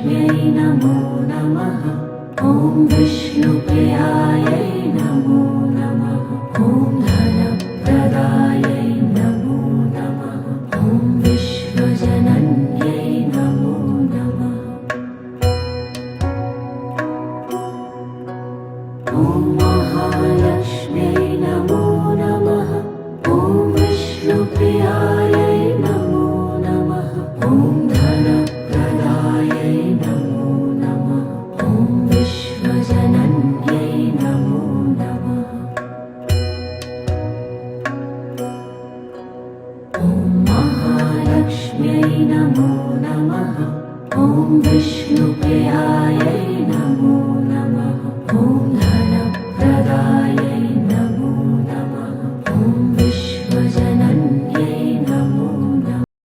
महालक्ष्म्यै नमो नमः। ॐ विष्णुप्रियायै नमो नमः। ॐ धनप्रदायै नमो नमः। ॐ विश्वजनन्यै नमो नमः। ॐ महालक्ष्म्यै नमो नमः। ॐ विष्णुप्रियायै नमो नमः। ॐ धनप्रदायै नमो नमः। ॐ विश्वजनन्यै नमो नमः। ॐ महालक्ष्म्यै नमो नमः। ॐ विष्णुप्रियायै